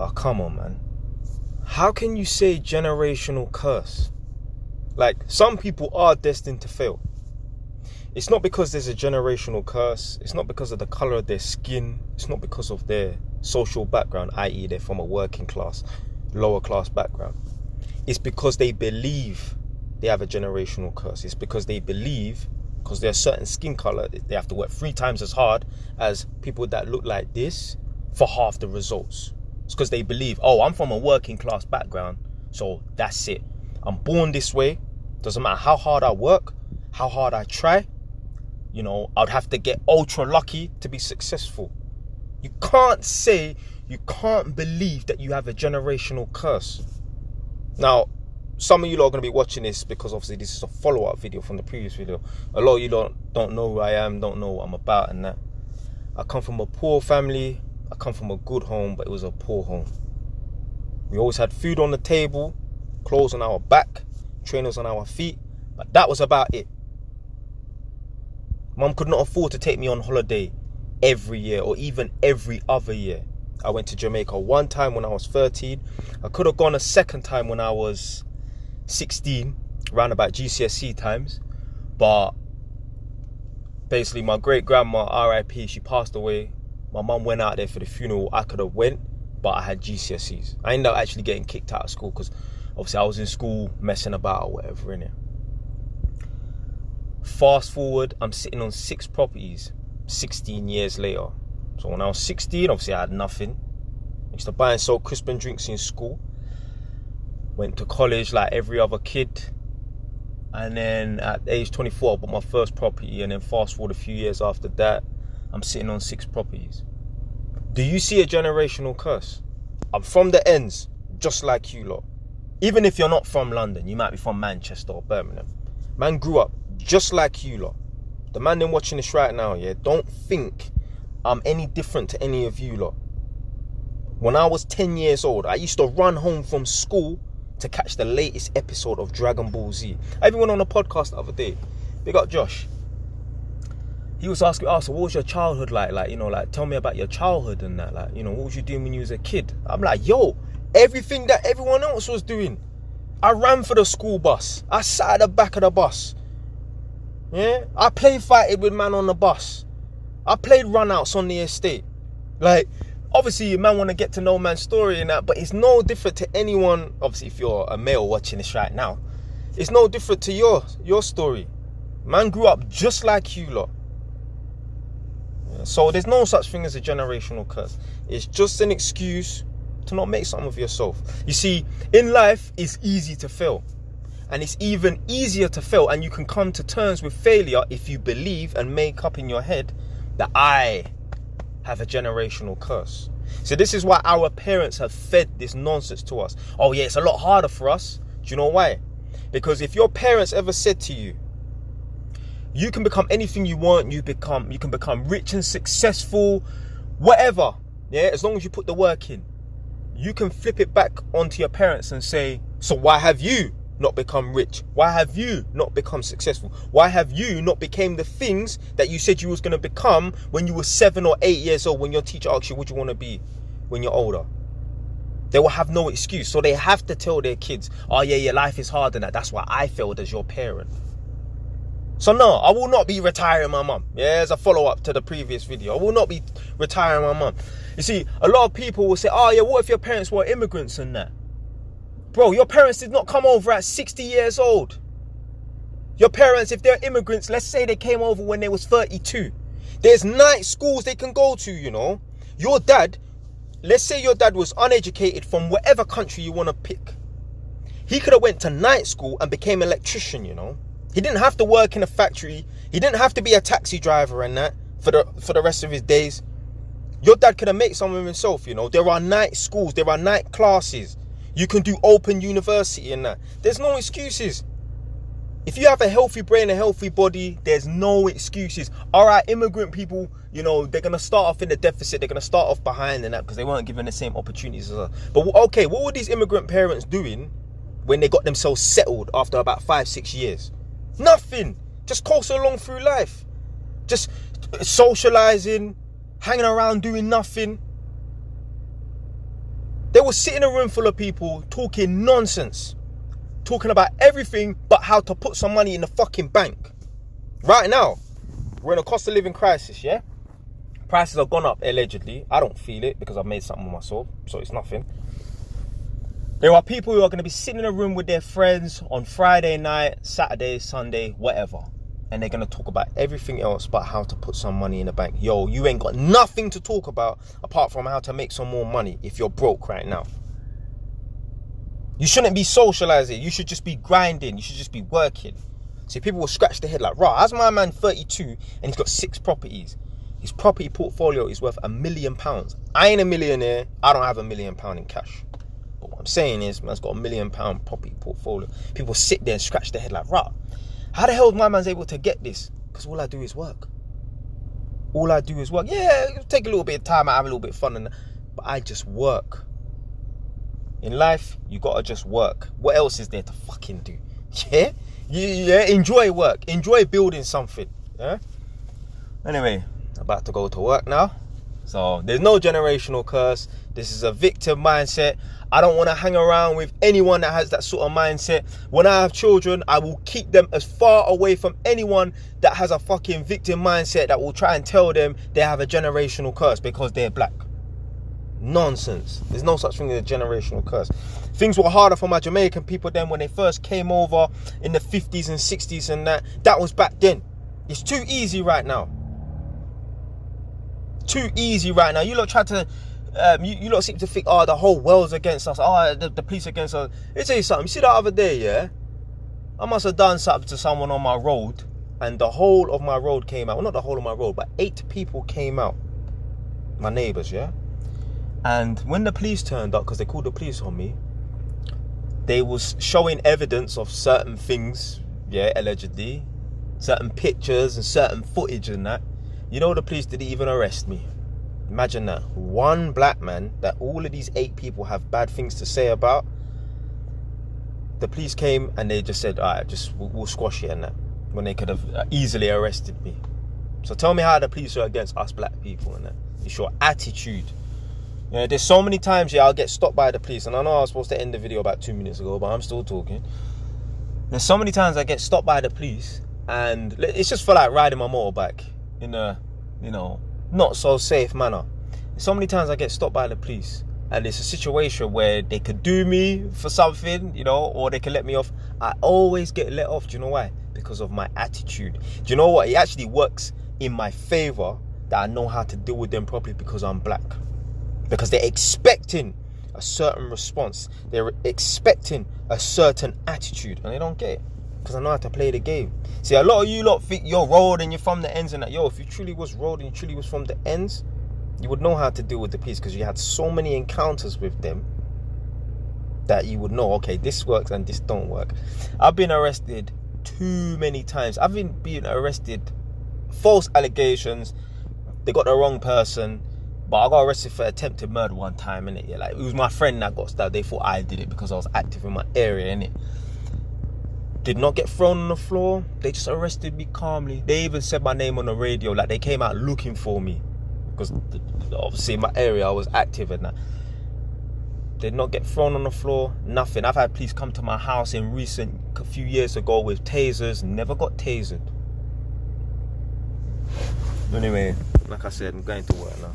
Oh, come on, man. How can you say generational curse? Like, some people are destined to fail. It's not because there's a generational curse. It's not because of the color of their skin. It's not because of their social background, i.e. they're from a working class, lower class background. It's because they believe they have a generational curse. It's because they believe, because they're a certain skin color, they have to work 3 times as hard as people that look like this for half the results. It's because they believe, oh, I'm from a working class background, so that's it. I'm born this way. Doesn't matter how hard I work, how hard I try. You know, I'd have to get ultra lucky to be successful. You can't believe that you have a generational curse. Now, some of you lot are going to be watching this because obviously this is a follow-up video from the previous video. A lot of you don't know who I am, don't know what I'm about and that. I come from a poor family. I come from a good home, but it was a poor home. We always had food on the table, clothes on our back, trainers on our feet, but that was about it. Mum could not afford to take me on holiday every year or even every other year. I went to Jamaica one time when I was 13. I could have gone a second time when I was 16, around about GCSE times. But basically my great grandma, RIP, she passed away. My mum went out there for the funeral. I could have went, but I had GCSEs. I ended up actually getting kicked out of school because obviously I was in school messing about or whatever, innit? Fast forward, I'm sitting on 6 properties 16 years later. So when I was 16, obviously I had nothing. I used to buy and sell crisp and drinks in school. Went to college like every other kid. And then at age 24, I bought my first property. And then fast forward a few years after that, I'm sitting on 6 properties. Do you see a generational curse? I'm from the ends, just like you lot. Even if you're not from London, you might be from Manchester or Birmingham. Man grew up just like you lot. The man then watching this right now, yeah, don't think I'm any different to any of you lot. When I was 10 years old, I used to run home from school to catch the latest episode of Dragon Ball Z. I even went on a podcast the other day. Big up Josh. He was asking, so what was your childhood like? Like, you know, like, tell me about your childhood and that. Like, you know, what was you doing when you was a kid? I'm like, yo, everything that everyone else was doing. I ran for the school bus. I sat at the back of the bus. Yeah, I played fighting with man on the bus. I played run-outs on the estate. Like, obviously, man want to get to know man's story and that, but it's no different to anyone. Obviously, if you're a male watching this right now, it's no different to your story. Man grew up just like you lot. Yeah, so there's no such thing as a generational curse. It's just an excuse to not make something of yourself. You see, in life, it's easy to fail. And it's even easier to fail, and you can come to terms with failure if you believe and make up in your head that I have a generational curse. So this is why our parents have fed this nonsense to us. Oh yeah, it's a lot harder for us. Do you know why? Because if your parents ever said to you, you can become anything you want, you can become rich and successful, whatever, yeah, as long as you put the work in, you can flip it back onto your parents and say, so why have you not become rich? Why have you not become successful? Why have you not become the things that you said you was going to become when you were 7 or 8 years old, when your teacher asked you what you want to be when you're older? They will have no excuse. So they have to tell their kids, oh yeah, life is hard and that. That's why I failed as your parent. So no, I will not be retiring my mum. Yeah, as a follow-up to the previous video, I will not be retiring my mum. You see, a lot of people will say, oh yeah, what if your parents were immigrants and that? Bro, your parents did not come over at 60 years old. Your parents, if they're immigrants, let's say they came over when they was 32. There's night schools they can go to, you know. Your dad, let's say your dad was uneducated from whatever country you want to pick. He could have went to night school and became an electrician, you know. He didn't have to work in a factory. He didn't have to be a taxi driver and that for the rest of his days. Your dad could have made some of himself, you know. There are night schools. There are night classes. You can do open university and that. There's no excuses. If you have a healthy brain, a healthy body, there's no excuses. All right, immigrant people, you know, they're going to start off in the deficit. They're going to start off behind and that because they weren't given the same opportunities as us. But okay, what were these immigrant parents doing when they got themselves settled after about 5-6 years? Nothing. Just coasting along through life. Just socializing, hanging around doing nothing. They will sit in a room full of people talking nonsense, talking about everything but how to put some money in the fucking bank. Right now, we're in a cost of living crisis, yeah? Prices have gone up, allegedly. I don't feel it because I've made something with myself, so it's nothing. There are people who are going to be sitting in a room with their friends on Friday night, Saturday, Sunday, whatever. And they're going to talk about everything else but how to put some money in the bank. Yo, you ain't got nothing to talk about apart from how to make some more money if you're broke right now. You shouldn't be socializing. You should just be grinding. You should just be working. See, people will scratch their head like, rah, how's my man 32 and he's got 6 properties? His property portfolio is worth £1 million. I ain't a millionaire. I don't have £1 million in cash. But what I'm saying is, man's got £1 million property portfolio. People sit there and scratch their head like, rah, how the hell is my man's able to get this? Because all I do is work. All I do is work. Yeah, take a little bit of time, I have a little bit of fun, but I just work. In life, you gotta just work. What else is there to fucking do? Yeah? Yeah, enjoy work. Enjoy building something. Yeah? Anyway, about to go to work now. So there's no generational curse. This is a victim mindset. I don't want to hang around with anyone that has that sort of mindset. When I have children, I will keep them as far away from anyone that has a fucking victim mindset that will try and tell them they have a generational curse because they're black. Nonsense. There's no such thing as a generational curse. Things were harder for my Jamaican people then when they first came over in the 50s and 60s and that was back then. It's too easy right now. Too easy right now. You lot try to you lot seem to think, oh, the whole world's against us. Oh, the police against us. Let me tell you something. You see that other day, yeah? I must have done something to someone on my road and the whole of my road came out. Well, not the whole of my road, but 8 people came out. My neighbours, yeah? And when the police turned up, because they called the police on me, they was showing evidence of certain things, yeah, allegedly. Certain pictures and certain footage and that. You know, the police didn't even arrest me. Imagine that. One black man that all of these 8 people have bad things to say about. The police came and they just said, all right, we'll squash it and that. When they could have easily arrested me. So tell me how the police are against us black people and that. It's your attitude. Yeah, there's so many times, yeah, I'll get stopped by the police. And I know I was supposed to end the video about 2 minutes ago, but I'm still talking. There's so many times I get stopped by the police and it's just for like riding my motorbike in a, you know, not so safe manner. So many times I get stopped by the police and it's a situation where they could do me for something, you know, or they can let me off. I always get let off. Do you know why? Because of my attitude. Do you know what? It actually works in my favor that I know how to deal with them properly because I'm black. Because they're expecting a certain response. They're expecting a certain attitude and they don't get it. Because I know how to play the game. See, a lot of you lot think you're road and you're from the ends and that. Yo, if you truly was road and you truly was from the ends, you would know how to deal with the police because you had so many encounters with them that you would know, okay, this works and this don't work. I've been arrested too many times. I've been arrested, false allegations. They got the wrong person. But I got arrested for attempted murder one time, innit? Yeah, like, it was my friend that got stabbed. They thought I did it because I was active in my area, innit? Did not get thrown on the floor. They just arrested me calmly. They even said my name on the radio. Like, they came out looking for me. Because, obviously, in my area, I was active and that. Did not get thrown on the floor. Nothing. I've had police come to my house a few years ago with tasers. Never got tasered. Anyway, like I said, I'm going to work now.